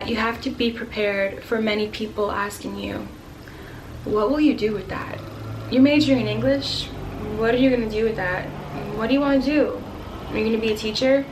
you have to be prepared for many people asking you, what will you do with that? You're majoring in English? What are you going to do with that? What do you want to do? Are you going to be a teacher?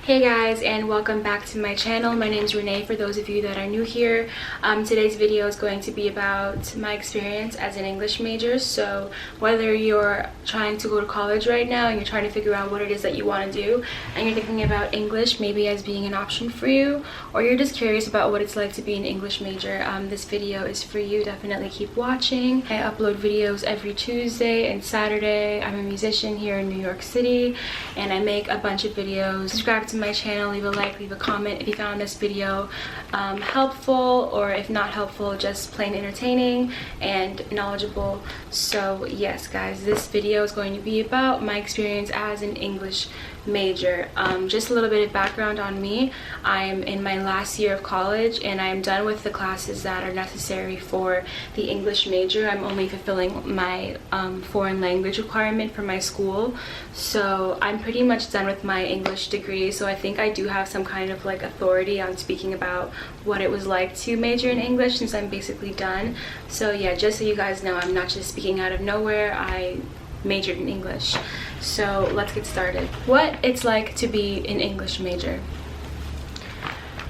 Hey guys, and welcome back to my channel. My name is Renee, for those of you that are new here. Today's video is going to be about my experience as an English major. So whether you're trying to go to college right now and you're trying to figure out what it is that you want to do, and you're thinking about English maybe as being an option for you, or you're just curious about what it's like to be an English major, this video is for you. Definitely keep watching. I upload videos every Tuesday and Saturday. I'm a musician here in New York City, and I make a bunch of videos. Subscribe to my channel, leave a like, leave a comment if you found this video helpful, or if not helpful, just plain entertaining and knowledgeable. So yes guys, this video is going to be about my experience as an English major. Just a little bit of background on me. I'm in my last year of college and I'm done with the classes that are necessary for the English major. I'm only fulfilling my foreign language requirement for my school, so I'm pretty much done with my English degree. So I think I do have some kind of like authority on speaking about what it was like to major in English, since I'm basically done. So yeah, just so you guys know, I'm not just speaking out of nowhere. I majored in English. So let's get started. What it's like to be an English major.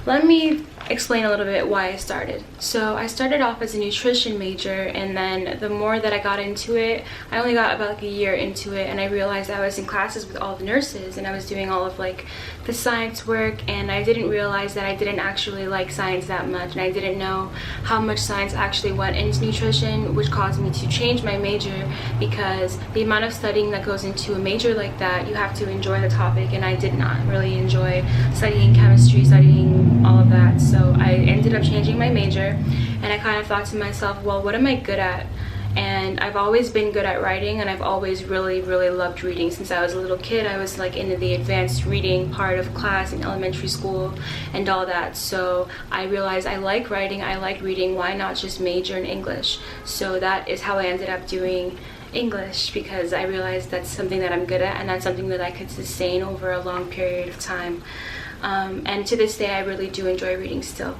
Let me explain a little bit why I started. So I started off as a nutrition major, and then the more that I got into it, I only got about like a year into it, and I realized I was in classes with all the nurses and I was doing all of like the science work, and I didn't realize that I didn't actually like science that much, and I didn't know how much science actually went into nutrition, which caused me to change my major, because the amount of studying that goes into a major like that, you have to enjoy the topic, and I did not really enjoy studying chemistry, studying all of that. So I ended up changing my major, and I kind of thought to myself, well, what am I good at? And I've always been good at writing, and I've always really loved reading. Since I was a little kid, I was like into the advanced reading part of class in elementary school and all that. So I realized I like writing, I like reading, why not just major in English? So that is how I ended up doing English, because I realized that's something that I'm good at, and that's something that I could sustain over a long period of time. And to this day, I really do enjoy reading still.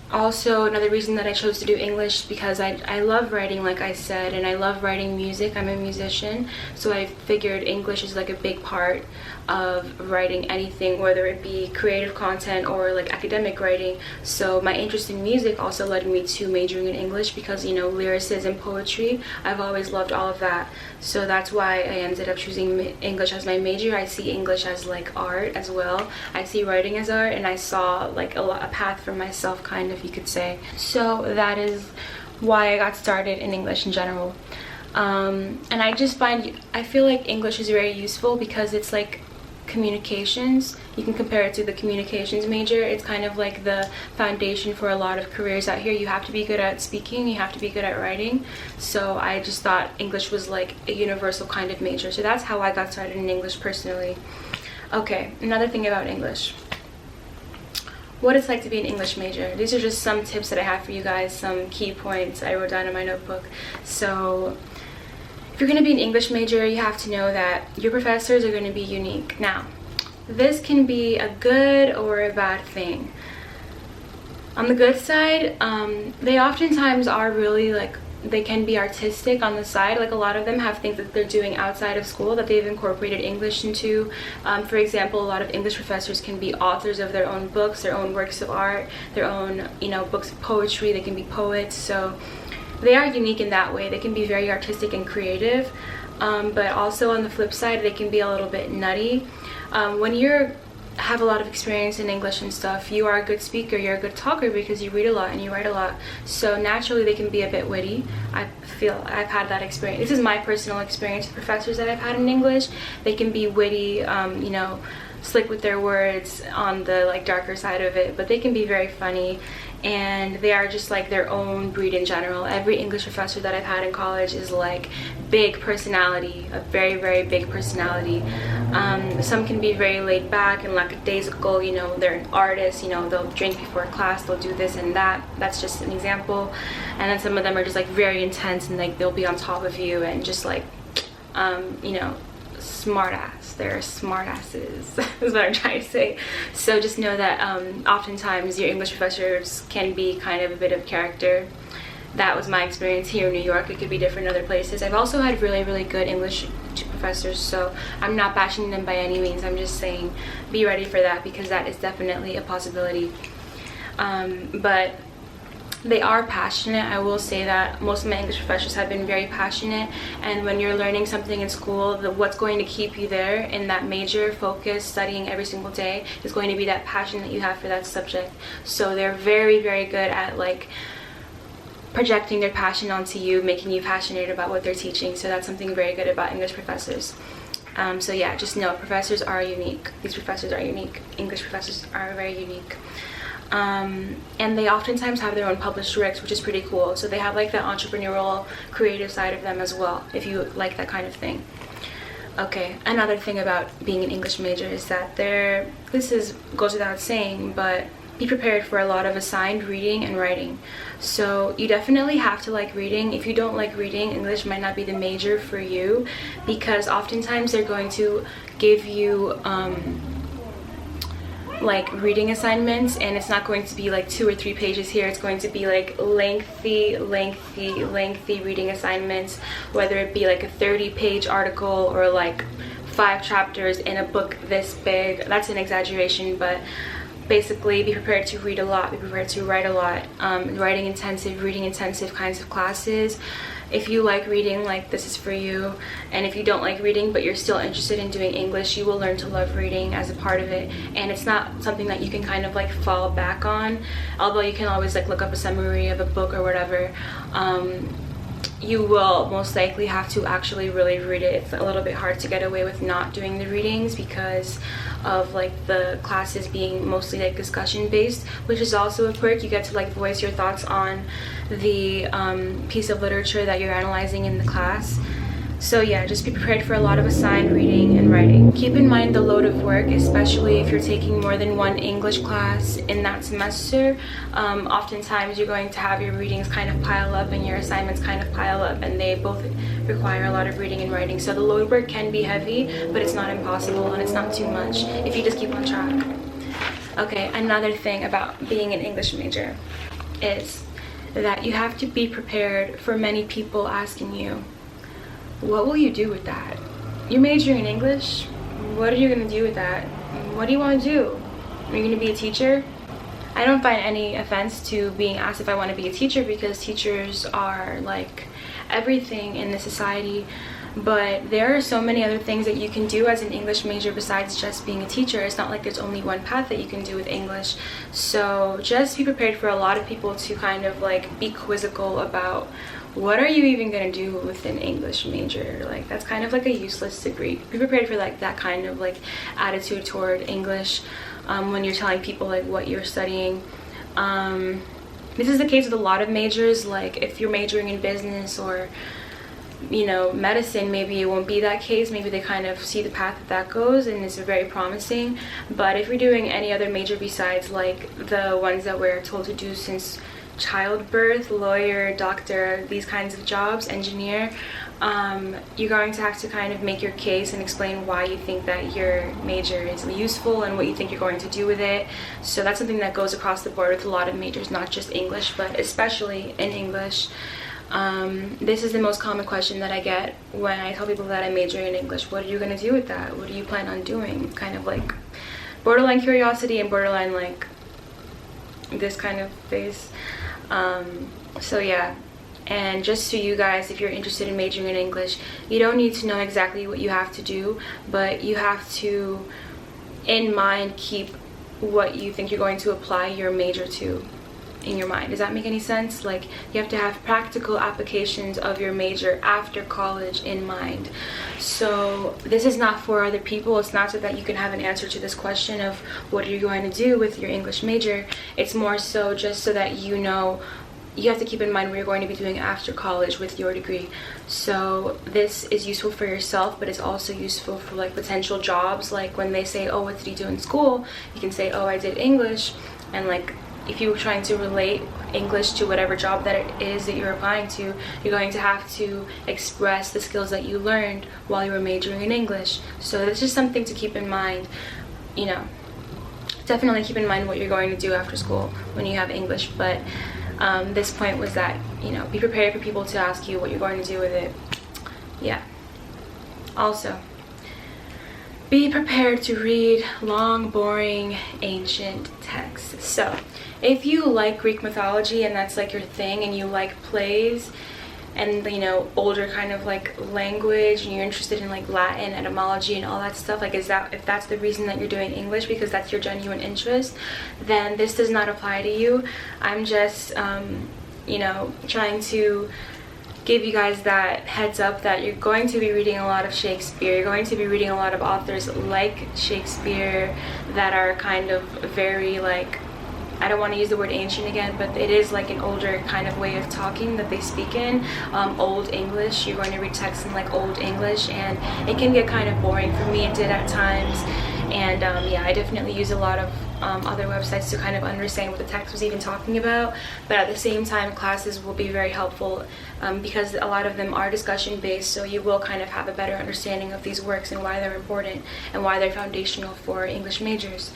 Also, another reason that I chose to do English, because I love writing, like I said, and I love writing music. I'm a musician, so I figured English is like a big part of writing anything, whether it be creative content or like academic writing. So my interest in music also led me to majoring in English, because, you know, lyricism, poetry, I've always loved all of that. So that's why I ended up choosing English as my major. I see English as like art as well. I see writing as art, and I saw like a path for myself, kind of, you could say. So that is why I got started in English in general. And I feel like English is very useful because it's like communications. You can compare it to the communications major. It's kind of like the foundation for a lot of careers out here. You have to be good at speaking, you have to be good at writing. So I just thought English was like a universal kind of major. So that's how I got started in English personally. Okay, another thing about English. What it's like to be an English major. These are just some tips that I have for you guys, some key points I wrote down in my notebook. So if you're going to be an English major, you have to know that your professors are going to be unique. Now, this can be a good or a bad thing. On the good side, they oftentimes are really like, they can be artistic on the side. Like, a lot of them have things that they're doing outside of school that they've incorporated English into. For example, a lot of English professors can be authors of their own books, their own works of art, their own, you know, books of poetry. They can be poets. So they are unique in that way. They can be very artistic and creative, but also on the flip side, they can be a little bit nutty. When you have a lot of experience in English and stuff, you are a good speaker, you're a good talker, because you read a lot and you write a lot. So naturally they can be a bit witty. I feel I've had that experience. This is my personal experience with professors that I've had in English. They can be witty, you know, slick with their words on the like darker side of it, but they can be very funny, and they are just like their own breed in general. Every English professor that I've had in college is like big personality, a very big personality. Some can be very laid back and lackadaisical, you know, they're an artist, you know, they'll drink before class, they'll do this and that. That's just an example. And then some of them are just like very intense and like they'll be on top of you and just like, you know, smart ass. They're smart asses is what I'm trying to say. So just know that oftentimes your English professors can be kind of a bit of character. That was my experience here in New York. It could be different in other places. I've also had really good English professors, so I'm not bashing them by any means. I'm just saying be ready for that, because that is definitely a possibility. But they are passionate. I will say that most of my English professors have been very passionate, and when you're learning something in school, what's going to keep you there in that major focus, studying every single day, is going to be that passion that you have for that subject. So they're very good at like projecting their passion onto you, making you passionate about what they're teaching. So that's something very good about English professors. So yeah, just know professors are unique. These professors are unique. English professors are very unique. And they oftentimes have their own published works, which is pretty cool. So they have like the entrepreneurial, creative side of them as well, if you like that kind of thing. Okay, another thing about being an English major is that goes without saying, but be prepared for a lot of assigned reading and writing. So you definitely have to like reading. If you don't like reading, English might not be the major for you, because oftentimes they're going to give you like reading assignments, and it's not going to be like 2 or 3 pages here. It's going to be like lengthy reading assignments, whether it be like a 30-page article or like 5 chapters in a book this big. That's an exaggeration, but basically be prepared to read a lot, be prepared to write a lot. Writing intensive, reading intensive kinds of classes. If you like reading, like, this is for you. And if you don't like reading but you're still interested in doing English, you will learn to love reading as a part of it. And it's not something that you can kind of like fall back on, although you can always like look up a summary of a book or whatever. You will most likely have to actually really read it. It's a little bit hard to get away with not doing the readings because of like the classes being mostly like discussion based, which is also a perk. You get to like voice your thoughts on the piece of literature that you're analyzing in the class. So yeah, just be prepared for a lot of assigned reading and writing. Keep in mind the load of work, especially if you're taking more than one English class in that semester. Oftentimes you're going to have your readings kind of pile up and your assignments kind of pile up, and they both require a lot of reading and writing. So the load work can be heavy, but it's not impossible and it's not too much if you just keep on track. Okay, another thing about being an English major is that you have to be prepared for many people asking you, what will you do with that? You're majoring in English? What are you going to do with that? What do you want to do? Are you going to be a teacher? I don't find any offense to being asked if I want to be a teacher, because teachers are like everything in the society. But there are so many other things that you can do as an English major besides just being a teacher. It's not like there's only one path that you can do with English. So just be prepared for a lot of people to kind of like be quizzical about, what are you even going to do with an English major? Like, that's kind of like a useless degree. Be prepared for like that kind of like attitude toward English when you're telling people like what you're studying. This is the case with a lot of majors. Like if you're majoring in business or, you know, medicine, maybe it won't be that case. Maybe they kind of see the path that goes and it's very promising. But if you're doing any other major besides like the ones that we're told to do since childbirth, lawyer, doctor, these kinds of jobs, engineer, you're going to have to kind of make your case and explain why you think that your major is useful and what you think you're going to do with it. So that's something that goes across the board with a lot of majors, not just English, but especially in English. This is the most common question that I get when I tell people that I'm majoring in English. What are you going to do with that? What do you plan on doing? Kind of like borderline curiosity and borderline like this kind of face. So yeah, and just so you guys, if you're interested in majoring in English, you don't need to know exactly what you have to do, but you have to in mind keep what you think you're going to apply your major to in your mind. Does that make any sense? Like, you have to have practical applications of your major after college in mind. So this is not for other people. It's not so that you can have an answer to this question of what are you going to do with your English major. It's more so just so that you know you have to keep in mind what you're going to be doing after college with your degree. So this is useful for yourself, but it's also useful for like potential jobs. Like when they say, oh, what did you do in school, you can say, oh, I did English. And like if you're trying to relate English to whatever job that it is that you're applying to, you're going to have to express the skills that you learned while you were majoring in English. So that's just something to keep in mind. You know, definitely keep in mind what you're going to do after school when you have English. But this point was that, you know, be prepared for people to ask you what you're going to do with it. Yeah. Also, be prepared to read long, boring, ancient texts. So if you like Greek mythology and that's like your thing, and you like plays and, you know, older kind of like language, and you're interested in like Latin etymology and all that stuff, like if that's the reason that you're doing English, because that's your genuine interest, then this does not apply to you. I'm just you know, trying to give you guys that heads up that you're going to be reading a lot of Shakespeare. You're going to be reading a lot of authors like Shakespeare that are kind of very like, I don't want to use the word ancient again, but it is like an older kind of way of talking that they speak in, Old English. You're going to read texts in like Old English, and it can get kind of boring. For me, it did at times. And yeah, I definitely use a lot of other websites to kind of understand what the text was even talking about. But at the same time, classes will be very helpful because a lot of them are discussion based, so you will kind of have a better understanding of these works and why they're important and why they're foundational for English majors.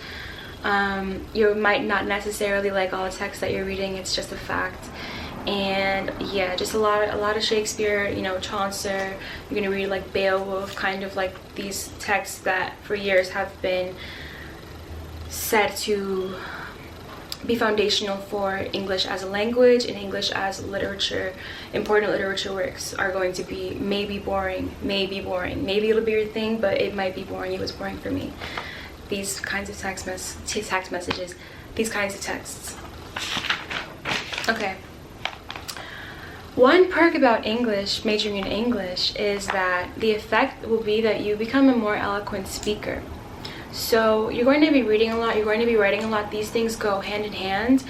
You might not necessarily like all the text that you're reading, it's just a fact. And yeah, just a lot of Shakespeare, you know, Chaucer. You're gonna read like Beowulf, kind of like these texts that for years have been said to be foundational for English as a language and English as literature. Important literature works are going to be maybe boring. Maybe it'll be your thing, but it might be boring. It was boring for me. These kinds of text messages, these kinds of texts. Okay. One perk about English, majoring in English, is that the effect will be that you become a more eloquent speaker. So you're going to be reading a lot, you're going to be writing a lot. These things go hand in hand,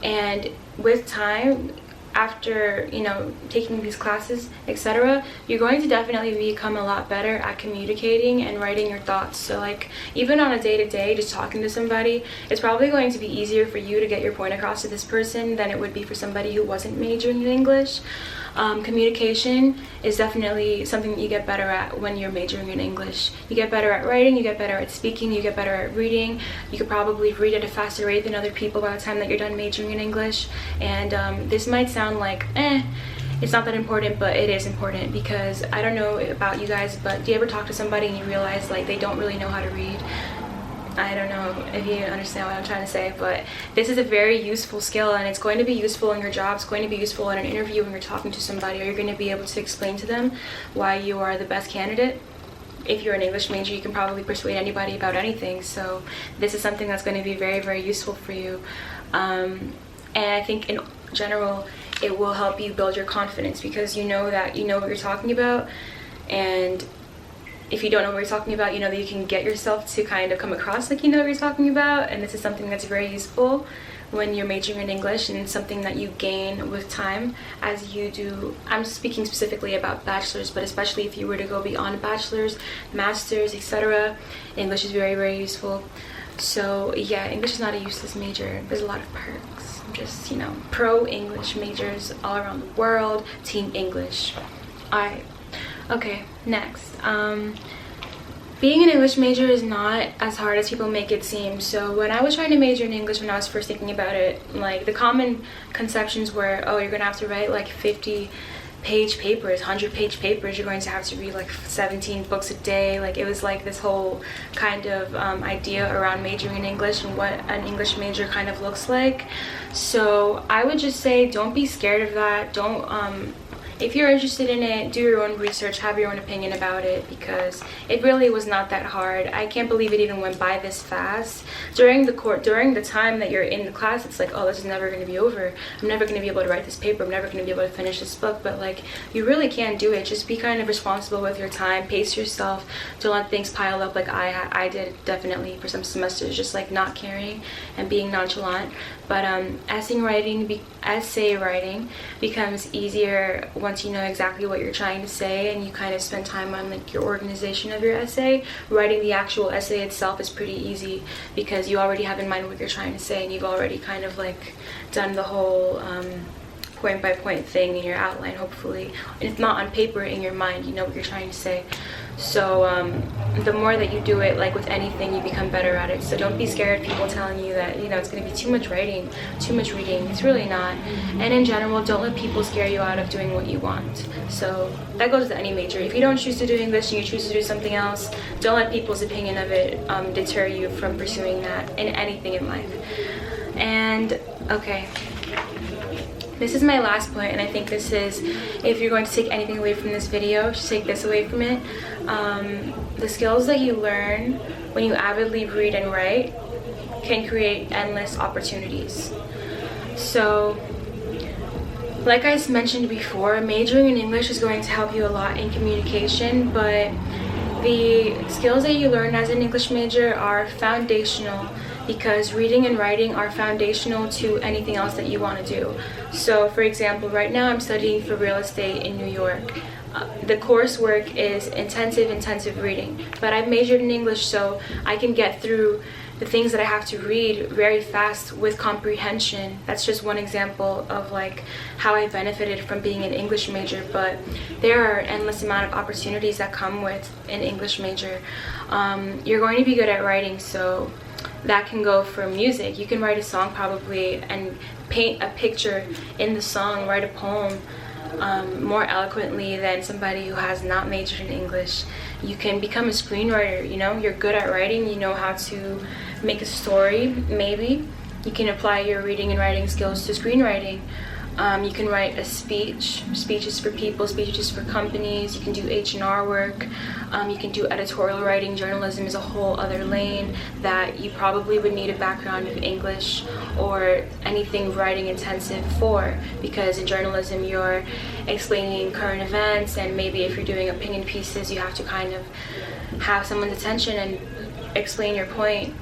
and with time, after, you know, taking these classes, etc., you're going to definitely become a lot better at communicating and writing your thoughts. So like even on a day-to-day, just talking to somebody, it's probably going to be easier for you to get your point across to this person than it would be for somebody who wasn't majoring in English. Communication is definitely something that you get better at when you're majoring in English. You get better at writing, you get better at speaking, you get better at reading. You could probably read at a faster rate than other people by the time that you're done majoring in English. And this might sound like, it's not that important, but it is important, because I don't know about you guys, but do you ever talk to somebody and you realize like they don't really know how to read? I don't know if you understand what I'm trying to say, but this is a very useful skill, and it's going to be useful in your job. It's going to be useful in an interview when you're talking to somebody, or you're going to be able to explain to them why you are the best candidate. If you're an English major, you can probably persuade anybody about anything. So this is something that's going to be very, very useful for you. And I think in general, it will help you build your confidence, because you know that you know what you're talking about. And if you don't know what you're talking about, you know that you can get yourself to kind of come across like you know what you're talking about. And this is something that's very useful when you're majoring in English, and it's something that you gain with time as you do. I'm speaking specifically about bachelor's, but especially if you were to go beyond bachelor's, master's, etc., English is very, very useful. So yeah, English is not a useless major. There's a lot of perks. I'm just, you know, pro English majors all around the world, team English. Alright, okay, next. Being an English major is not as hard as people make it seem. So when I was trying to major in English, when I was first thinking about it, like the common conceptions were, oh, you're gonna have to write like 50-page papers, 100-page papers, you're going to have to read like 17 books a day. Like it was like this whole kind of idea around majoring in English and what an English major kind of looks like. So I would just say, don't be scared of that. Don't if you're interested in it, do your own research, have your own opinion about it, because it really was not that hard. I can't believe it even went by this fast. During the time that you're in the class, it's like, oh, this is never going to be over. I'm never going to be able to write this paper. I'm never going to be able to finish this book. But like, you really can do it. Just be kind of responsible with your time. Pace yourself. Don't let things pile up like I did definitely for some semesters, just like not caring and being nonchalant. But essay writing becomes easier once you know exactly what you're trying to say and you kind of spend time on like your organization of your essay. Writing the actual essay itself is pretty easy because you already have in mind what you're trying to say, and you've already kind of like done the whole point by point thing in your outline, hopefully. And if not on paper, in your mind, you know what you're trying to say. So the more that you do it, like with anything, you become better at it. So don't be scared of people telling you that, you know, it's going to be too much writing, too much reading. It's really not. And in general, don't let people scare you out of doing what you want. So that goes to any major. If you don't choose to do English and you choose to do something else, don't let people's opinion of it deter you from pursuing that in anything in life. And okay, this is my last point, and I think this is, if you're going to take anything away from this video, just take this away from it. The skills that you learn when you avidly read and write can create endless opportunities. So, like I mentioned before, majoring in English is going to help you a lot in communication, but the skills that you learn as an English major are foundational, because reading and writing are foundational to anything else that you want to do. So for example, right now I'm studying for real estate in New York. The coursework is intensive reading, but I've majored in English, so I can get through the things that I have to read very fast with comprehension. That's just one example of like how I benefited from being an English major, but there are endless amount of opportunities that come with an English major. You're going to be good at writing, so that can go for music. You can write a song probably and paint a picture in the song, write a poem more eloquently than somebody who has not majored in English. You can become a screenwriter, you know, you're good at writing, you know how to make a story, maybe. You can apply your reading and writing skills to screenwriting. You can write a speech, speeches for people, speeches for companies. You can do H&R work. You can do editorial writing. Journalism is a whole other lane that you probably would need a background of English or anything writing intensive for, because in journalism you're explaining current events, and maybe if you're doing opinion pieces you have to kind of have someone's attention and explain your point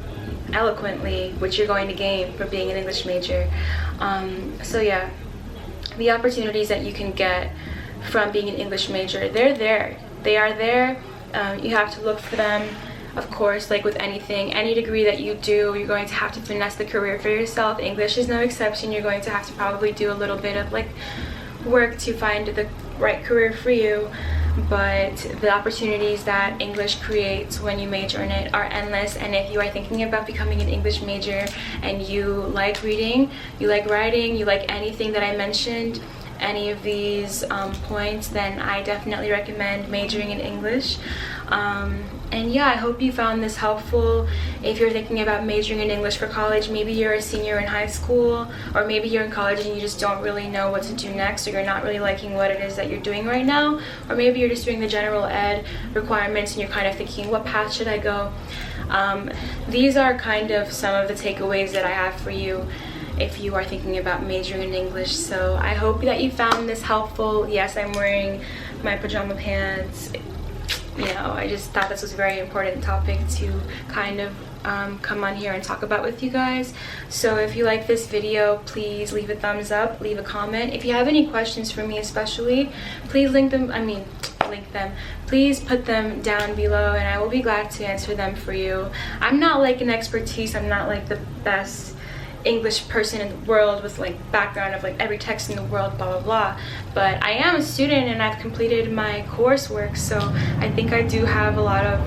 eloquently, which you're going to gain from being an English major. So yeah, the opportunities that you can get from being an English major, they're there. They are there. You have to look for them. Of course, like with anything, any degree that you do, you're going to have to finesse the career for yourself. English is no exception. You're going to have to probably do a little bit of like work to find the right career for you. But the opportunities that English creates when you major in it are endless. And if you are thinking about becoming an English major and you like reading, you like writing, you like anything that I mentioned, any of these points, then I definitely recommend majoring in English. And yeah, I hope you found this helpful. If you're thinking about majoring in English for college, maybe you're a senior in high school, or maybe you're in college and you just don't really know what to do next, or you're not really liking what it is that you're doing right now, or maybe you're just doing the general ed requirements and you're kind of thinking, what path should I go? These are kind of some of the takeaways that I have for you if you are thinking about majoring in English. So I hope that you found this helpful. Yes, I'm wearing my pajama pants. You know, I just thought this was a very important topic to kind of come on here and talk about with you guys. So if you like this video, please leave a thumbs up, leave a comment. If you have any questions for me especially, please please put them down below and I will be glad to answer them for you. I'm not like an expertise, I'm not like the best English person in the world with like background of like every text in the world, blah blah blah, but I am a student and I've completed my coursework, so I think I do have a lot of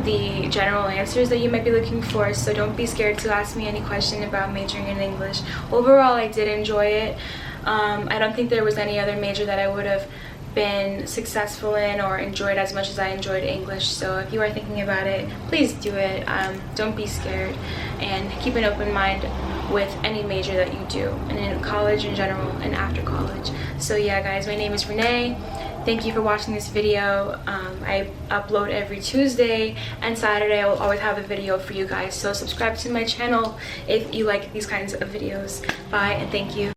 the general answers that you might be looking for. So don't be scared to ask me any question about majoring in English. Overall, I did enjoy it. I don't think there was any other major that I would have been successful in or enjoyed as much as I enjoyed English. So if you are thinking about it, please do it. Don't be scared, and keep an open mind with any major that you do, and in college in general and after college. So yeah guys, my name is Renee. Thank you for watching this video. I upload every Tuesday and Saturday. I will always have a video for you guys, so subscribe to my channel if you like these kinds of videos. Bye and thank you.